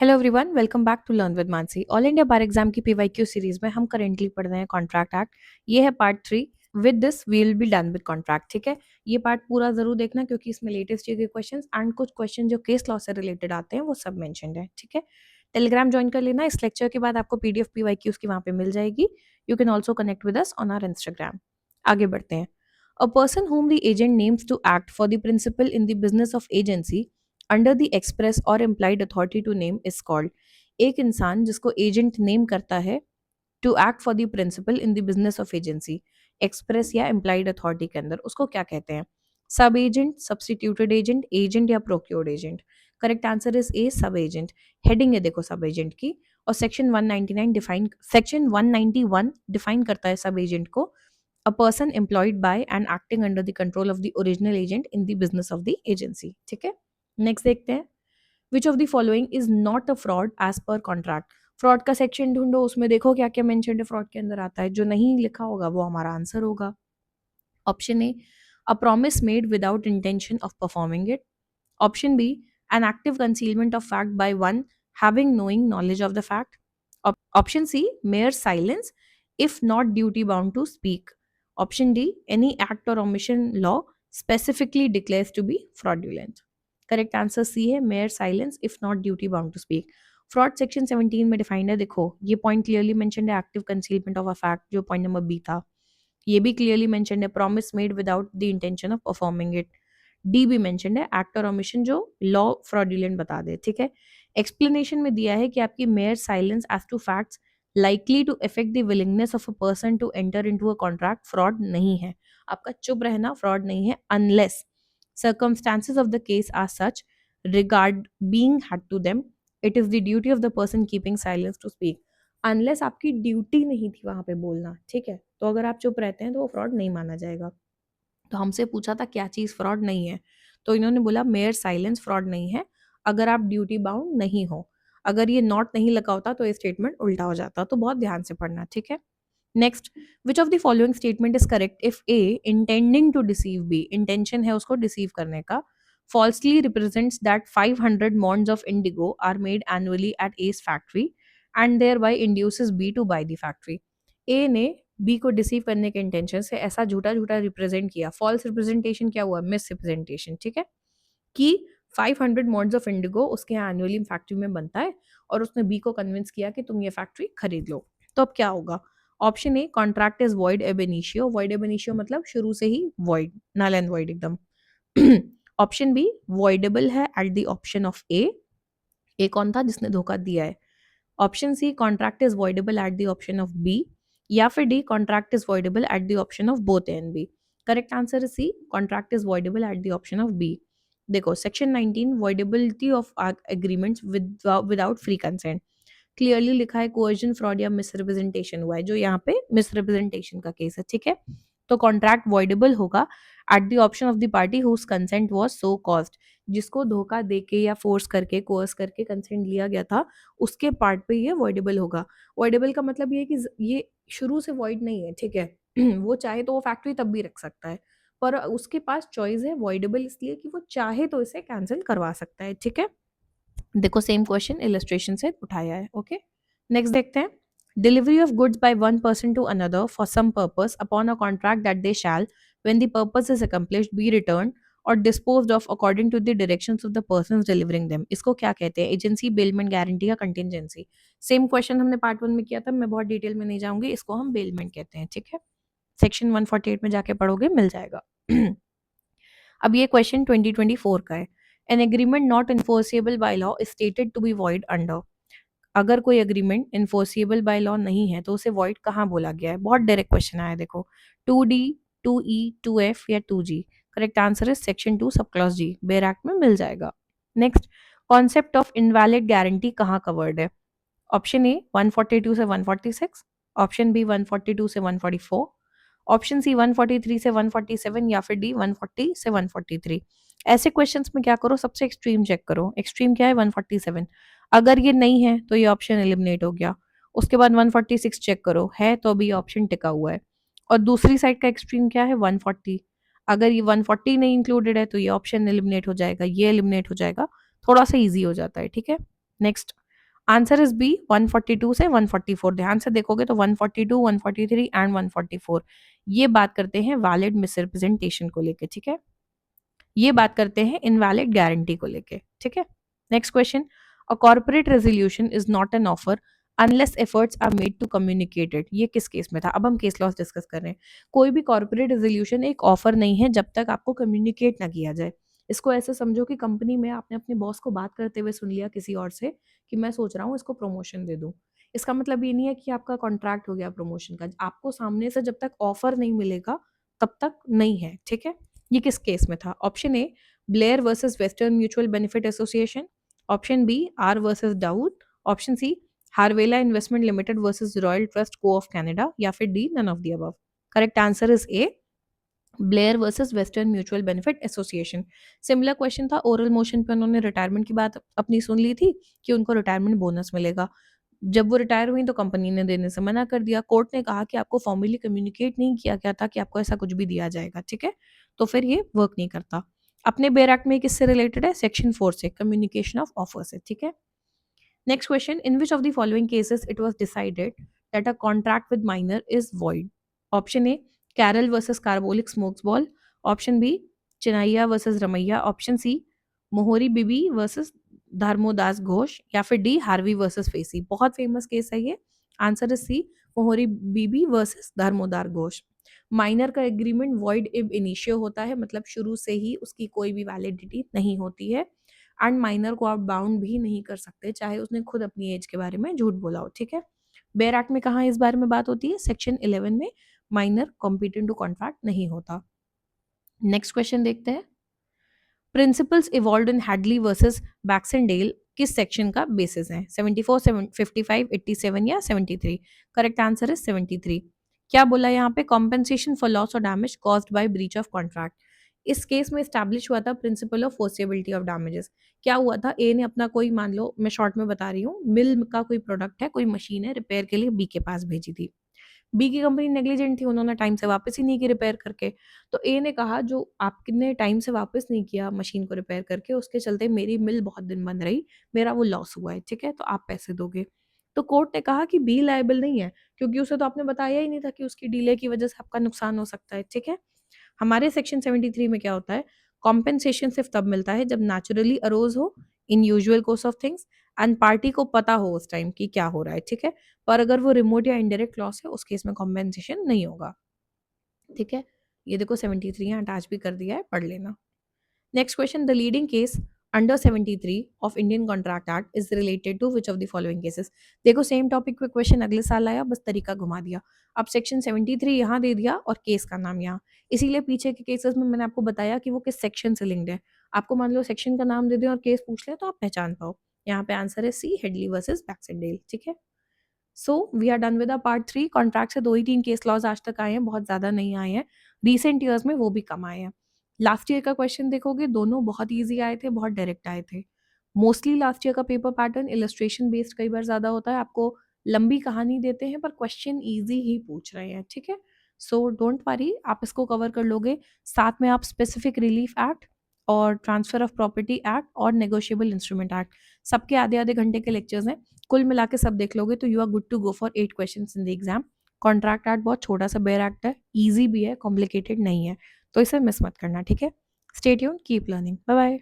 Hello everyone, welcome back to learn with Mansi. All India bar exam की PYQ series में हम currently पढ़ रहे हैं कॉन्ट्रैक्ट एक्ट। ये है part 3। With this we will be done with contract. ठीक है, ये पार्ट पूरा जरूर देखना क्योंकि इसमें लेटेस्ट के क्वेश्चंस एंड कुछ क्वेश्चन जो केस लॉ से रिलेटेड आते हैं वो सब मेंशन्ड है। ठीक है, टेलीग्राम ज्वाइन कर लेना। इस लेक्चर के बाद आपको पीडीएफ पीवाईक्यूज की वहां पे मिल जाएगी। You can also connect with us on our Instagram. आगे बढ़ते हैं। A person whom the agent names to act for the principal in the business of agency under the express or implied authority to name is called। एक इंसान जिसको agent name करता है to act for the principal in the business of agency, express या implied authority के अंदर, उसको क्या कहते हैं? Sub agent, substituted agent, agent या procured agent. Correct answer is a, sub agent. Heading है देखो सब एजेंट की। और सेक्शन 191 डिफाइन करता है सब एजेंट को। A person employed by and acting under the control of the original agent in the business of the agency. ठीक है, नेक्स्ट देखते हैं। Which of the following is not a fraud as per contract. Fraud का section ढूंढो, उसमें देखो क्या क्या मेंशन है फ्रॉड के अंदर आता है। जो नहीं लिखा होगा वो हमारा आंसर होगा। Option a, a promise made without intention of performing it. Option b, an active concealment of fact by one having knowing knowledge of the fact. Option C, mere silence if not duty bound to speak. Option D, any act or omission law specifically declares to be fraudulent. Correct answer C है, mere silence if not duty bound to speak. Fraud section 17 में defined है। देखो ये point clearly mentioned है, active concealment of a fact, जो point number B था। ये भी क्लियरली मेंशन्ड है, promise made without the intention of performing it. D भी मेंशन्ड है, एक्ट और ओमिशन जो लॉ फ्रॉडुलेंट बता दे। ठीक है, एक्सप्लेनेशन में दिया है कि आपकी mere silence as to facts likely to affect the willingness of a person to enter into a contract fraud नहीं है। आपका चुप रहना फ्रॉड नहीं है, unless circumstances of the case are such regard being had to them, it is the duty of the person keeping silence to speak। Unless आपकी duty नहीं थी वहां पे बोलना। ठीक है, तो अगर आप चुप रहते हैं तो वो फ्रॉड नहीं माना जाएगा। तो हमसे पूछा था क्या चीज फ्रॉड नहीं है, तो इन्होंने बोला मेयर साइलेंस फ्रॉड नहीं है अगर आप ड्यूटी बाउंड नहीं हो। अगर ये नॉट नहीं लगा होता तो ये स्टेटमेंट उल्टा हो जाता। तो बहुत ध्यान से पढ़ना। ठीक है, next, which of the following statement is correct if a intending to deceive b, intention है उसको डिसीव करने का, falsely represents that 500 mounds of indigo are made annually at A's factory and thereby induces B to buy the factory। A ने B को deceive करने के intention से ऐसा झूठा झूठा रिप्रेजेंट किया। फॉल्स रिप्रेजेंटेशन क्या हुआ? Miss representation. ठीक है, कि 500 मॉड्स ऑफ इंडिगो उसके यहाँ एनुअली फैक्ट्री में बनता है और उसने बी को कन्विंस किया कि तुम ये फैक्ट्री खरीद लो। तो अब क्या होगा? Option a, contract is void ab initio. Void ab initio मतलब शुरू से ही वॉइड, नल एंड वॉइड एकदम। ऑप्शन बी, वॉइडेबल है at the option of a. A कौन था जिसने धोखा दिया है? Option c, contract is voidable at the option of b. या फिर d, contract is voidable at the option of both a and b. Correct answer is c, contract is voidable at the option of B. देखो section 19 voidability of agreements without free consent, clearly लिखा है कोएर्जन, fraud या misrepresentation हुआ है, जो यहाँ पे misrepresentation का केस है। ठीक है, तो कॉन्ट्रैक्ट वॉइडेबल होगा at the option of the party whose consent was so caused, जिसको धोखा देके या फोर्स करके कोर्स करके कंसेंट लिया गया था उसके पार्ट पे ये वॉइडेबल होगा। वॉइडेबल का मतलब ये है कि ये शुरू से वॉइड नहीं है। ठीक है, वो चाहे तो वो फैक्ट्री तब भी रख सकता है, पर उसके पास चॉइस है वॉइडेबल इसलिए कि वो चाहे तो इसे कैंसिल करवा सकता है। ठीक है, देखो सेम क्वेश्चन इलस्ट्रेशन से उठाया है। ओके, नेक्स्ट देखते हैं। Delivery of goods by one person to another for some purpose upon a contract that they shall when the purpose is accomplished be return or disposed of according to the directions of the persons delivering them. इसको क्या कहते हैं? Agency, bailment, guarantee या contingency. Same question हमने part 1 में किया था, मैं बहुत डिटेल में नहीं जाऊंगी। इसको हम बेलमेंट कहते हैं। ठीक है, सेक्शन 148 में जाके पढ़ोगे, मिल जाएगा। अब ये क्वेश्चन 2024 का है। An agreement not enforceable by law is stated to be void under. अगर कोई एग्रीमेंट इन्फोर्सिएबल बाय लॉ नहीं है तो उसे वॉइड कहाँ बोला गया है? बहुत डायरेक्ट क्वेश्चन आया देखो, 2D, 2E, 2F या 2G। Correct answer is section 2 sub clause ji, bare act में मिल जाएगा। Next, concept of invalid guarantee कहाँ कवर्ड है? ऑप्शन ए 142 से 146, ऑप्शन बी 142 से 144, ऑप्शन सी 143 से 147 या फिर डी 140 से 143। ऐसे क्वेश्चंस में क्या करो, सबसे एक्सट्रीम चेक करो। एक्सट्रीम क्या है? 147। अगर ये नहीं है तो ये ऑप्शन एलिमिनेट हो गया। उसके बाद 146 चेक करो, है तो अभी ऑप्शन टिका हुआ है। और दूसरी साइड का एक्सट्रीम क्या है? 140। अगर ये 140 नहीं इंक्लूडेड है तो ये ऑप्शन एलिमिनेट हो जाएगा, ये एलिमिनेट हो जाएगा। थोड़ा सा ईजी हो जाता है। ठीक है, नेक्स्ट, आंसर इज बी 142 से 144। ध्यान से देखोगे तो 142, 143 एंड 144 ये बात करते हैं वैलिड मिसरिप्रेजेंटेशन को लेके, ठीक है। ये बात करते हैं इनवैलिड गारंटी को लेके, ठीक है। Next question, a corporate resolution is not an offer unless efforts are made to communicate it. ये किस केस में था? अब हम केस लॉस डिस्कस कर रहे हैं। कोई भी कॉर्पोरेट रेजोल्यूशन एक ऑफर नहीं है जब तक आपको कम्युनिकेट ना किया जाए। इसको ऐसे समझो कि कंपनी में आपने अपने बॉस को बात करते हुए सुन लिया किसी और से कि मैं सोच रहा हूँ इसको प्रमोशन दे दूं। इसका मतलब ये नहीं है कि आपका कॉन्ट्रैक्ट हो गया प्रमोशन का। आपको सामने से जब तक ऑफर नहीं मिलेगा तब तक नहीं है, ठीक है। ये किस केस में था? Option A, Blair versus Western Mutual Benefit Association. Option B, R versus Dawood. Option C, Harvela Investment Limited versus Royal Trust Co of Canada, या फिर D, none of the above. Correct answer is A, Blair versus Western Mutual Benefit Association. Similar question था, oral motion पे उन्होंने retirement की बात अपनी सुन ली थी कि उनको रिटायरमेंट बोनस मिलेगा। जब वो रिटायर हुई तो कंपनी ने देने से मना कर दिया। कोर्ट ने कहा कि आपको फॉर्मली कम्युनिकेट नहीं किया गया था कि आपको ऐसा कुछ भी दिया जाएगा, ठीक है। तो फिर ये वर्क नहीं करता। अपने बेयर एक्ट में किससे रिलेटेड है? सेक्शन 4 से, कम्युनिकेशन ऑफ ऑफर से, ठीक है। Next question, in which of the following cases it was decided that a contract with minor is void? Option A, Carroll versus Carbolic Smokes Ball. Option B, Chinaiya versus Ramaiya. Option C, मोहरी बीबी versus Dharmodas Ghosh, या फिर D, Harvey versus facie. बहुत famous case है ये। Answer is सी, मोहरी बीबी versus धर्मोदार Ghosh. Minor का agreement void इब initio होता है, मतलब शुरू से ही उसकी कोई भी वैलिडिटी नहीं होती है। एंड माइनर को आप बाउंड भी नहीं कर सकते चाहे उसने खुद अपनी एज के बारे में झूठ बोला हो, ठीक है। बेयर एक्ट में कहाँ इस बारे में बात होती है? सेक्शन 11 में माइनर कॉम्पिटेंट टू कॉन्ट्रैक्ट नहीं होता। नेक्स्ट क्वेश्चन देखते हैं, principles involve in Hadley versus Baxendale किस सेक्शन का बेसिस है? 74, 55, 87 या 73? करेक्ट आंसर है 73। क्या बोला यहाँ पे? कॉम्पेंसेशन फॉर लॉस और damage caused by breach of contract. इस केस में स्टैब्लिश हुआ था प्रिंसिपल ऑफ फोर्सेबिलिटी ऑफ डैमेजेस। क्या हुआ था? ए ने अपना कोई, मान लो मैं शॉर्ट में बता रही हूँ, मिल का कोई प्रोडक्ट है, कोई मशीन है, रिपेयर के लिए बी के पास भेजी थी। बी की कंपनी नेग्लिजेंट थी, उन्होंने टाइम से वापस ही नहीं की रिपेयर करके। तो ए ने कहा जो आपने टाइम से वापस नहीं किया मशीन को रिपेयर करके, उसके चलते मेरी मिल बहुत दिन बंद रही, मेरा वो लॉस हुआ है, ठीक है, तो आप पैसे दोगे। तो कोर्ट ने कहा कि बी लायबल नहीं है, क्योंकि उसे तो आपने बताया ही नहीं था कि उसकी डिले की वजह से आपका नुकसान हो सकता है, ठीक है। हमारे सेक्शन 73 में क्या होता है? कॉम्पेंसेशन सिर्फ तब मिलता है जब नेचुरली अरोज हो, इन usual course of things, and party को पता हो उस टाइम कि क्या हो रहा है, ठीक है। पर अगर वो रिमोट या इनडायरेक्ट लॉस है, उस केस में कॉम्पेंसेशन नहीं होगा, ठीक है। ये देखो 73 यहाँ अटैच भी कर दिया है, पढ़ लेना। Next question, the leading case under 73 of Indian contract act is related to which of the following cases? देखो सेम टॉपिक पे क्वेश्चन अगले साल आया, बस तरीका घुमा दिया। अब सेक्शन 73 यहाँ दे दिया और केस का नाम यहाँ, इसीलिए पीछे के केसेस में मैंने आपको बताया कि वो किस सेक्शन से लिंक्ड है। आपको मान लो सेक्शन का नाम दे दें और केस पूछ ले तो आप पहचान पाओ। यहाँ पे आंसर है सी, हेडली वर्सेस बैक्सेंडेल, ठीक है। So we are done with part 3। Contract से 2 ही 3 केस लॉज आज तक आए हैं, बहुत ज़्यादा नहीं आए हैं। रिसेंट ईयर्स में वो भी कम आए हैं। लास्ट ईयर का क्वेश्चन देखोगे, दोनों बहुत ईजी आए थे, बहुत डायरेक्ट आए थे। मोस्टली लास्ट ईयर का पेपर पैटर्न इलस्ट्रेशन बेस्ड कई बार ज़्यादा होता है, आपको लंबी कहानी देते हैं पर क्वेश्चन ईजी ही पूछ रहे हैं, ठीक है। सो डोंट वरी, आप इसको कवर कर लोगे। साथ में आप स्पेसिफिक रिलीफ एक्ट और ट्रांसफर ऑफ प्रॉपर्टी एक्ट और नेगोशिएबल इंस्ट्रूमेंट एक्ट, सबके आधे आधे घंटे के लेक्चर्स हैं। कुल मिला के सब देख लोगे तो you are good to go for 8 questions in the exam. Contract act बहुत छोटा सा बेयर एक्ट है, इजी भी है, कॉम्प्लिकेटेड नहीं है, तो इसे मिस मत करना, ठीक है। Stay tuned, keep learning, bye bye.